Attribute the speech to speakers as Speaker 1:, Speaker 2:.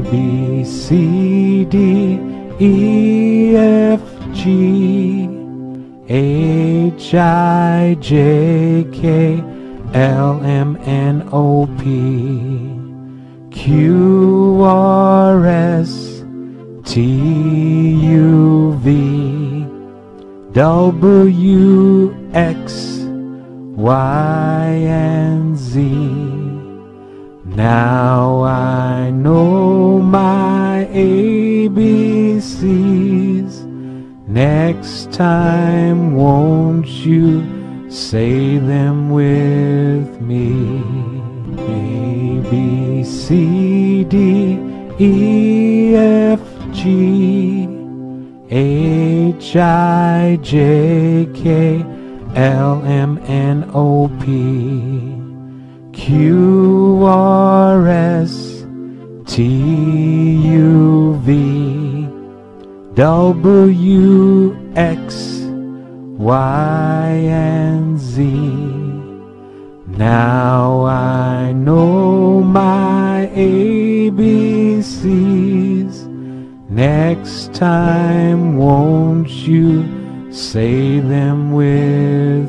Speaker 1: B, C, D, E, F, G, H, I, J, K, L, M, N, O, P, Q, R, S, T, U, V, W, X, Y, and Z. Now I know my ABCs. Next time, won't you say them with me? A, B, C, D, E, F, G, H, I, J, K, L, M, N, O, P, Q, R, S, T, U, V, W, X, Y, and Z. Now I know my ABCs. Next time, won't you say them with